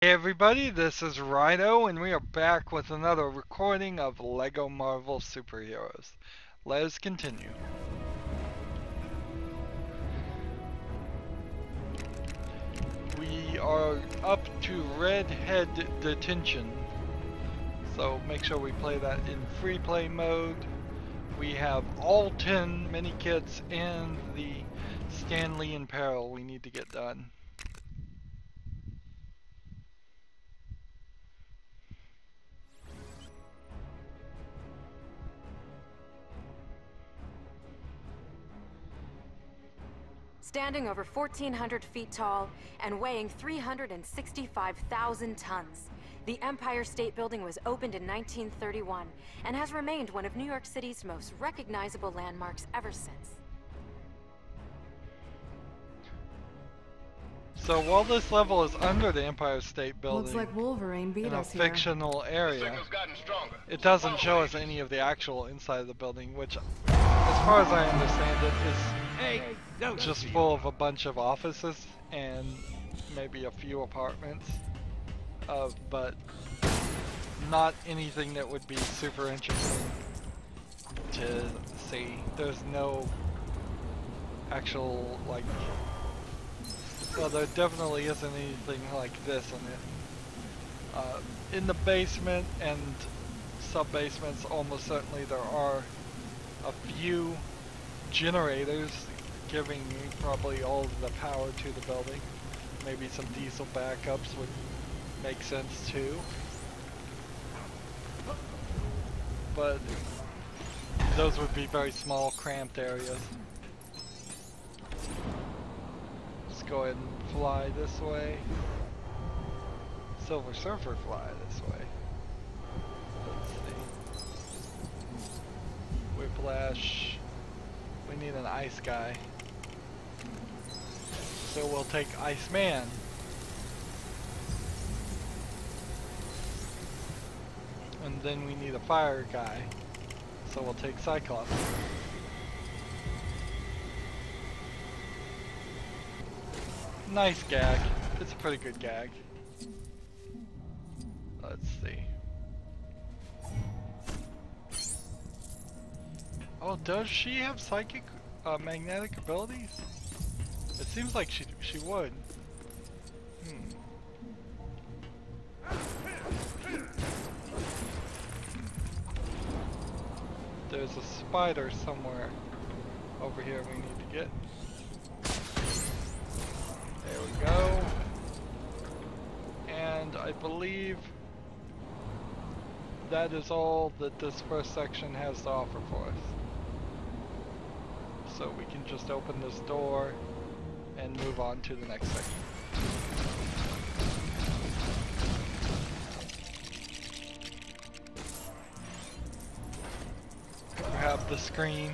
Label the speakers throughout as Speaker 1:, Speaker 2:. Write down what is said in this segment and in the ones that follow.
Speaker 1: Hey everybody, this is Rydo, and we are back with another recording of LEGO Marvel Superheroes. Let us continue. We are up to Redhead Detention, so make sure we play that in free play mode. We have all 10 mini kits and the Stanley in Peril we need to get done.
Speaker 2: Standing over 1,400 feet tall and weighing 365,000 tons, the Empire State Building was opened in 1931 and has remained one of New York City's most recognizable landmarks ever since.
Speaker 1: So while this level is under the Empire State Building,
Speaker 3: looks like Wolverine beat
Speaker 1: in a
Speaker 3: us here.
Speaker 1: fictional area, it doesn't show us any of the actual inside of the building, which, as far as I understand it, is just full of a bunch of offices and maybe a few apartments, but not anything that would be super interesting to see. There's no actual, like, well, there definitely isn't anything like this in it. In the basement and sub-basements, almost certainly there are a few generators giving probably all of the power to the building. Maybe some diesel backups would make sense too. But those would be very small, cramped areas. Let's go ahead and fly this way. Silver Surfer fly this way. Let's see. Whiplash. We need an ice guy. So we'll take Iceman. And then we need a fire guy. So we'll take Cyclops. Nice gag. It's a pretty good gag. Let's see. Oh, does she have psychic, magnetic abilities? It seems like she would. There's a spider somewhere over here we need to get. There we go. And I believe that is all that this first section has to offer for us. So we can just open this door and move on to the next section. Grab the screen.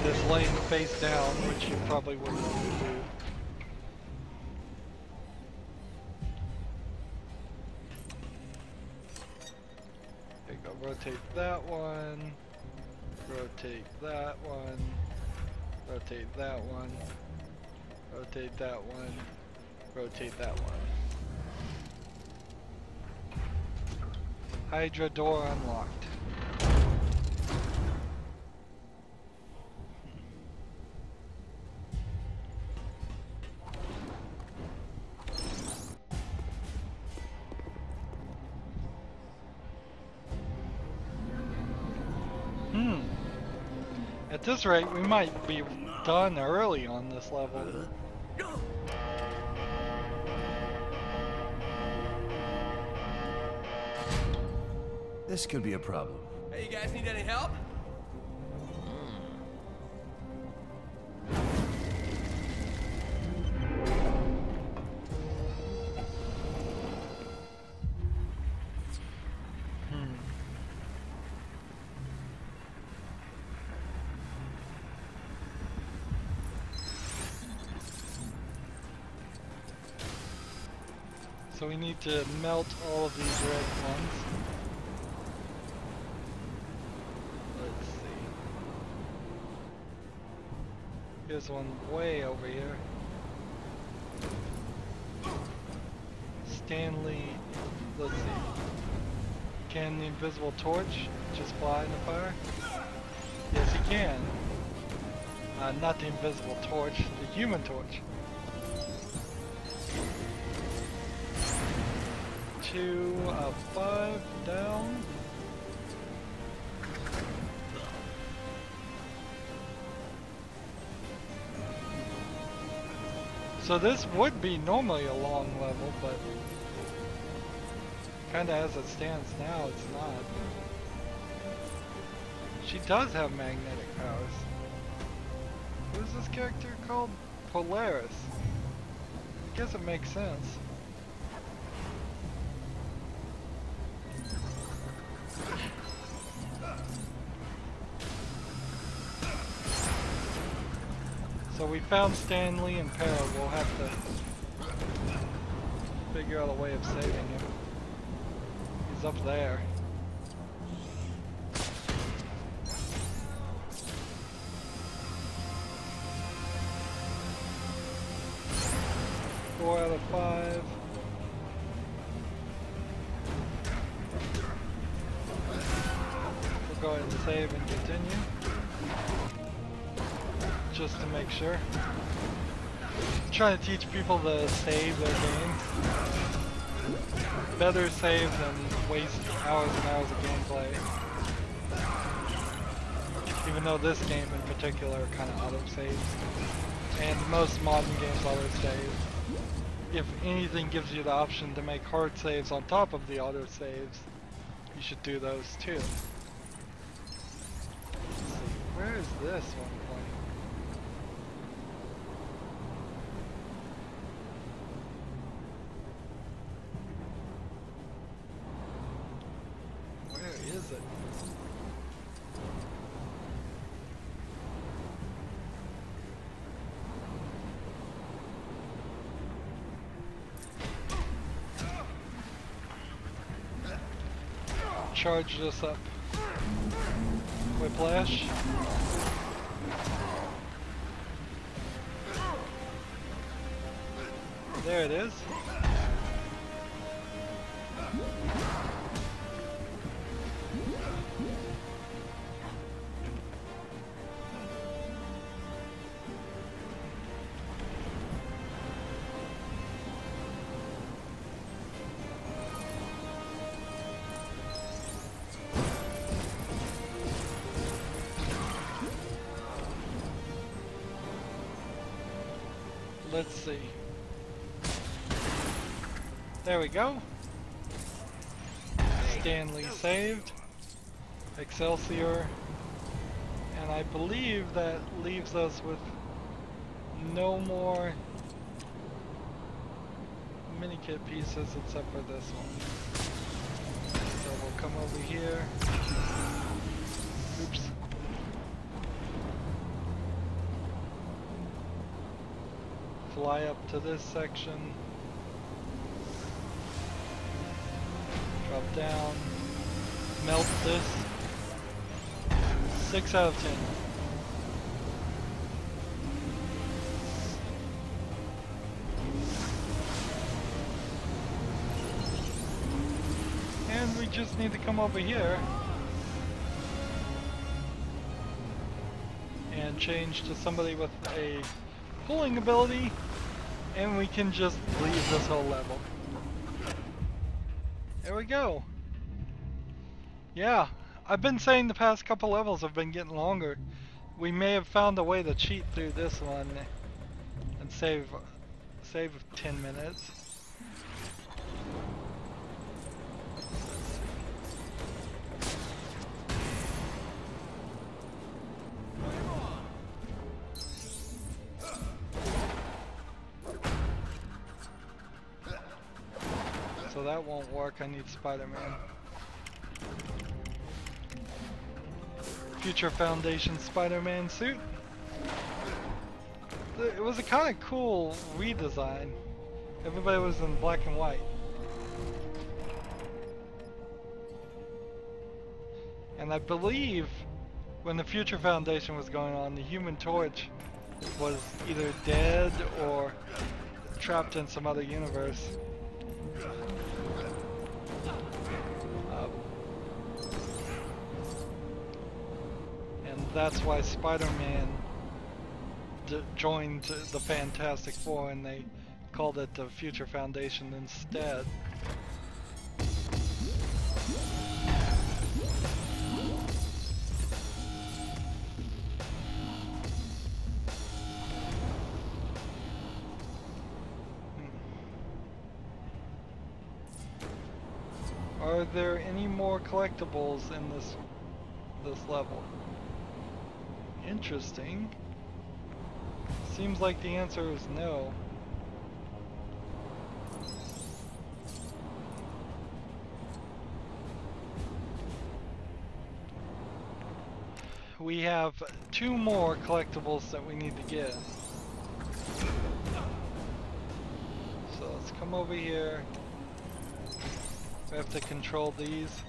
Speaker 1: It is laying face down, which you probably wouldn't want to do. There you go, rotate that one. Rotate that one, rotate that one, rotate that one, rotate that one. Hydra door unlocked. At this rate, we might be done early on this level.
Speaker 4: This could be a problem.
Speaker 5: Hey, you guys need any help?
Speaker 1: So we need to melt all of these red ones. Let's see. Here's one way over here. Stanley, let's see. Can the invisible torch just fly in the fire? Yes, he can. Not the invisible torch, the human torch. 2 of 5 down. So this would be normally a long level, but kinda as it stands now, it's not. She does have magnetic powers. What is this character called? Polaris. I guess it makes sense. So we found Stanley and Para. We'll have to figure out a way of saving him. He's up there. Four out of 5. We'll go ahead and save and continue. Just to make sure. I'm trying to teach people to save their games. Better save than waste hours and hours of gameplay. Even though this game in particular kind of auto-saves. And most modern games auto-save. If anything gives you the option to make hard saves on top of the auto-saves, you should do those too. Let's see, where is this one playing? Is it? Charge this up. Whiplash. There it is. Let's see. There we go. Stanley saved. Excelsior. And I believe that leaves us with no more mini-kit pieces except for this one. So we'll come over here. Oops. Fly up to this section. Drop down. Melt this. 6 out of 10. And we just need to come over here and change to somebody with a pulling ability, and we can just leave this whole level. There we go. Yeah, I've been saying the past couple levels have been getting longer. We may have found a way to cheat through this one and save 10 minutes. So that won't work, I need Spider-Man. Future Foundation Spider-Man suit. It was a kind of cool redesign. Everybody was in black and white. And I believe when the Future Foundation was going on, the Human Torch was either dead or trapped in some other universe. that's why Spider-Man joined the Fantastic Four, and they called it the Future Foundation instead. Are there any more collectibles in this level? Interesting. Seems like the answer is no. We have 2 more collectibles that we need to get. So let's come over here. We have to control these.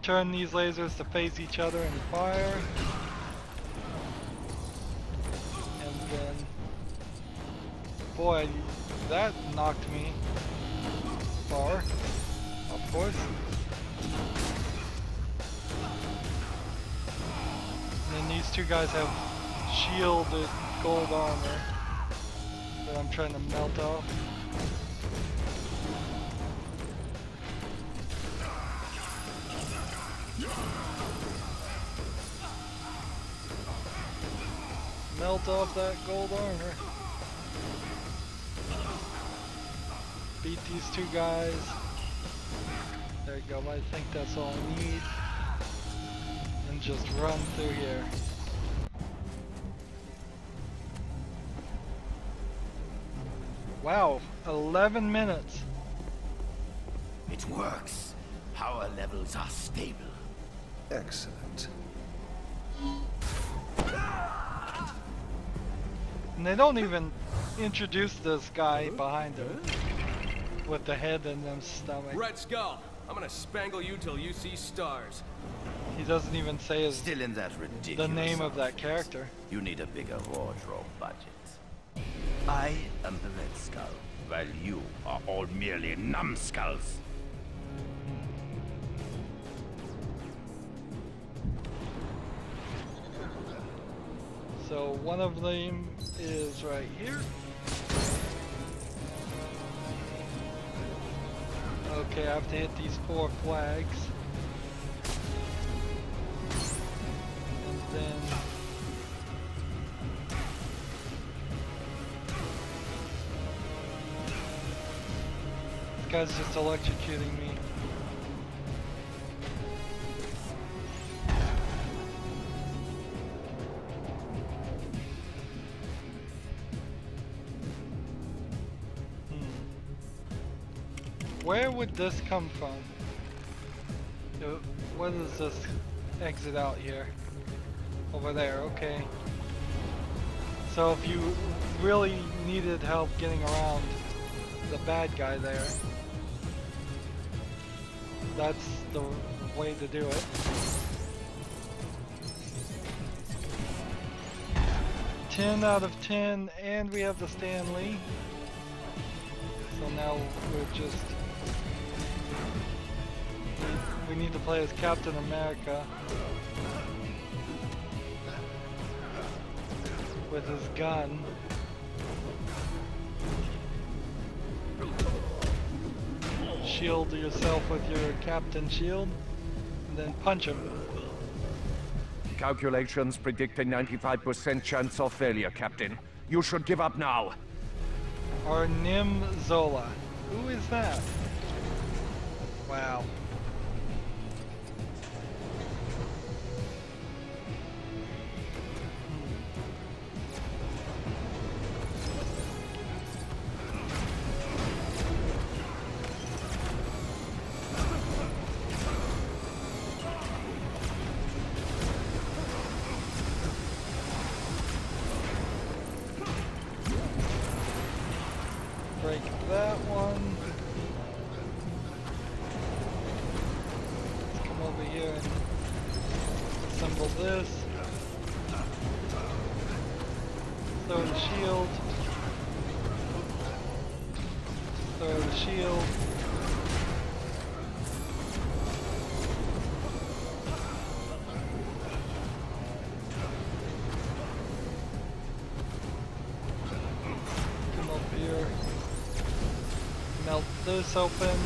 Speaker 1: Turn these lasers to face each other and fire. And then... boy, that knocked me far, of course. And then these 2 guys have shielded gold armor that I'm trying to melt off. Melt off that gold armor. Beat these 2 guys. There you go, I think that's all I need. And just run through here. Wow, 11 minutes.
Speaker 3: It works. Power levels are stable.
Speaker 4: Excellent.
Speaker 1: And they don't even introduce this guy behind him with the head in his stomach.
Speaker 5: Red Skull, I'm gonna spangle you till you see stars.
Speaker 1: He doesn't even say his
Speaker 3: Still in that ridiculous
Speaker 1: the name of that
Speaker 3: outfit.
Speaker 1: character.
Speaker 3: You need a bigger wardrobe budget. I am the Red Skull, while you are all merely numbskulls.
Speaker 1: So one of them is right here. Okay, I have to hit these 4 flags. And then... this guy's just electrocuting me. Where would this come from? What is this exit out here? Over there, okay. So if you really needed help getting around the bad guy there, that's the way to do it. 10 out of 10, and we have the Stan Lee. So now we're just... we need to play as Captain America with his gun. Shield yourself with your Captain Shield, and then punch him.
Speaker 6: Calculations predict a 95% chance of failure, Captain. You should give up now.
Speaker 1: Arnim Zola. Who is that? Wow. Break that one. Let's come over here and assemble this. Throw the shield. Throw the shield. Melt this open.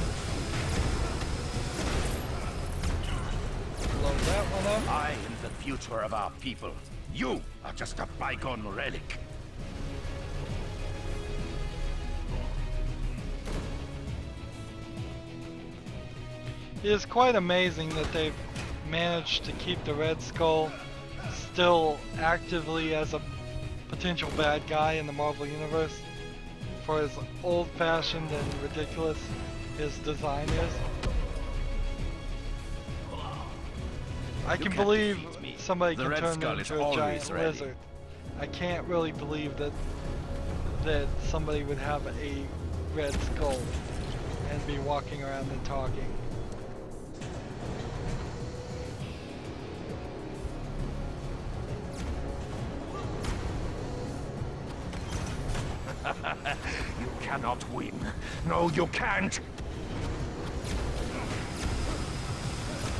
Speaker 1: Blow that one up.
Speaker 3: I am the future of our people. You are just a bygone relic.
Speaker 1: It is quite amazing that they've managed to keep the Red Skull still actively as a potential bad guy in the Marvel Universe, for as old-fashioned and ridiculous his design is. I can believe somebody can turn him into a giant lizard. I can't really believe that somebody would have a Red Skull and be walking around and talking.
Speaker 6: You cannot win. No, you can't.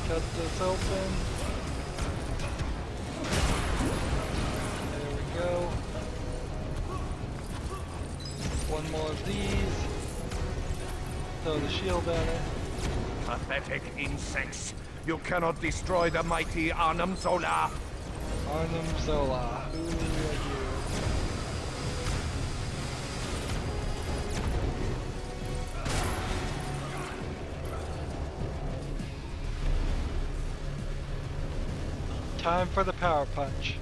Speaker 1: Cut this open. There we go. One more of these. Throw the shield at it.
Speaker 6: Pathetic insects. You cannot destroy the mighty Arnhem Zola.
Speaker 1: Arnhem Zola. Who are you? Time for the power punch.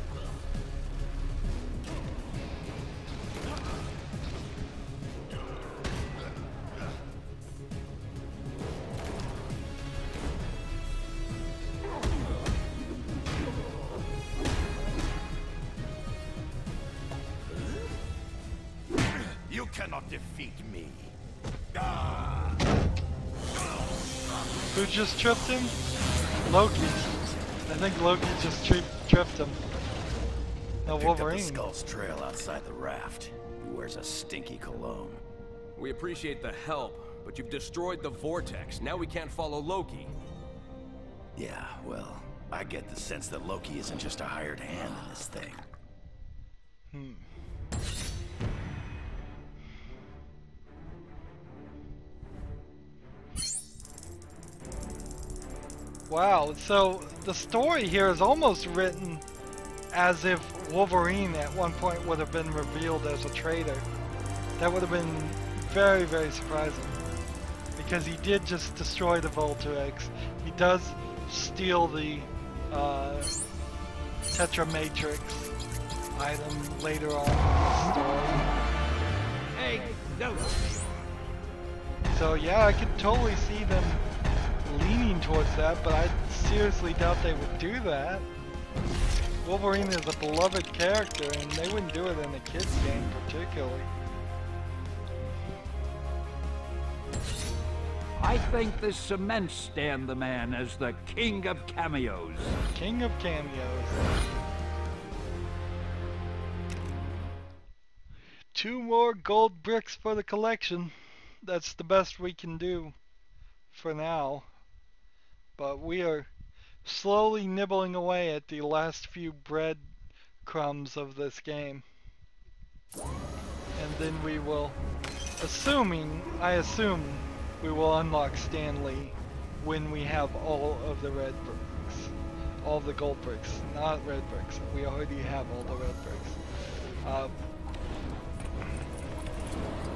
Speaker 3: You cannot defeat me.
Speaker 1: Who just tripped him? Loki. I think Loki just tripped him. No, Wolverine.
Speaker 3: Picked up the Skull's trail outside the raft. He wears a stinky cologne.
Speaker 5: We appreciate the help, but you've destroyed the vortex. Now we can't follow Loki.
Speaker 3: Yeah, well, I get the sense that Loki isn't just a hired hand in this thing.
Speaker 1: Wow, so the story here is almost written as if Wolverine at one point would have been revealed as a traitor. That would have been very, very surprising. Because he did just destroy the Voltrex. He does steal the Tetra Matrix item later on in the story.
Speaker 7: Hey, no.
Speaker 1: So yeah, I could totally see them leaning towards that, but I seriously doubt they would do that. Wolverine is a beloved character, and they wouldn't do it in a kid's game particularly.
Speaker 7: I think this cements Stan the Man as the king of cameos.
Speaker 1: King of cameos. 2 more gold bricks for the collection. That's the best we can do for now. But we are slowly nibbling away at the last few bread crumbs of this game. And then we will, I assume we will unlock Stan Lee when we have all of the red bricks. All the gold bricks, not red bricks. We already have all the red bricks.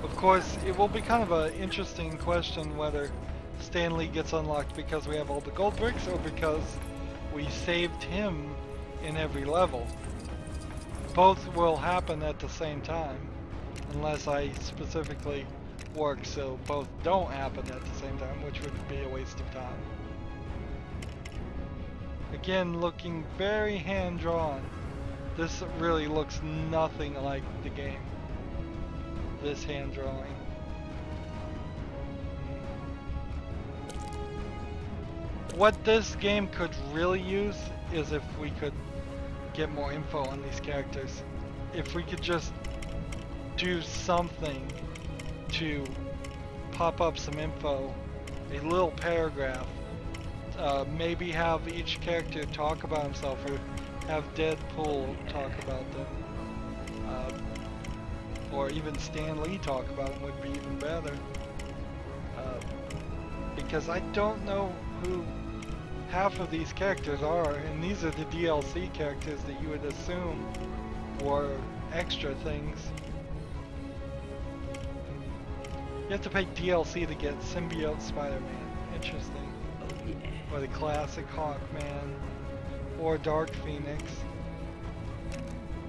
Speaker 1: Of course, it will be kind of an interesting question whether Stan Lee gets unlocked because we have all the gold bricks or because we saved him in every level. Both will happen at the same time, unless I specifically work so both don't happen at the same time, which would be a waste of time. Again, looking very hand-drawn. This really looks nothing like the game. This hand-drawing. What this game could really use is if we could get more info on these characters. If we could just do something to pop up some info, a little paragraph, maybe have each character talk about himself, or have Deadpool talk about them, or even Stan Lee talk about him would be even better. because I don't know who half of these characters are, and these are the DLC characters that you would assume were extra things. You have to pay DLC to get Symbiote Spider-Man. Interesting.
Speaker 3: Oh, yeah.
Speaker 1: Or the classic Hawkman. Or Dark Phoenix.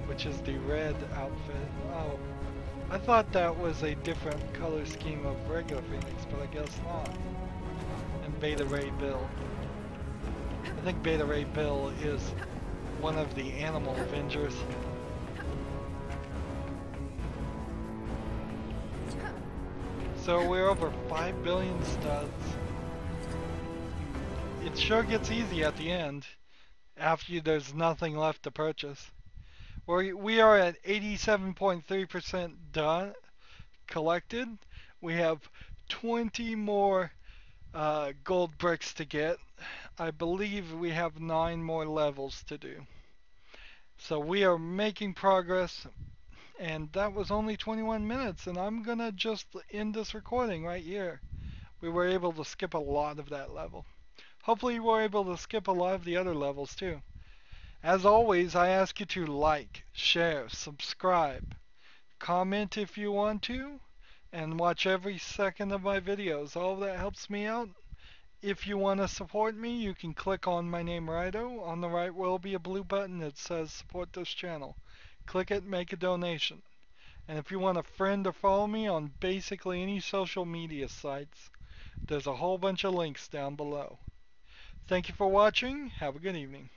Speaker 1: Which is the red outfit. Oh. I thought that was a different color scheme of regular Phoenix, but I guess not. And Beta Ray Bill. I think Beta Ray Bill is one of the Animal Avengers. So we're over 5 billion studs. It sure gets easy at the end, after there's nothing left to purchase. We are at 87.3% done, collected. We have 20 more gold bricks to get. I believe we have 9 more levels to do. So we are making progress. And that was only 21 minutes, and I'm gonna just end this recording right here. We were able to skip a lot of that level. Hopefully we're able to skip a lot of the other levels too. As always, I ask you to like, share, subscribe, comment if you want to, and watch every second of my videos. All of that helps me out. If you want to support me, you can click on my name Rydo. On the right will be a blue button that says support this channel. Click it, make a donation. And if you want to friend or follow me on basically any social media sites, there's a whole bunch of links down below. Thank you for watching. Have a good evening.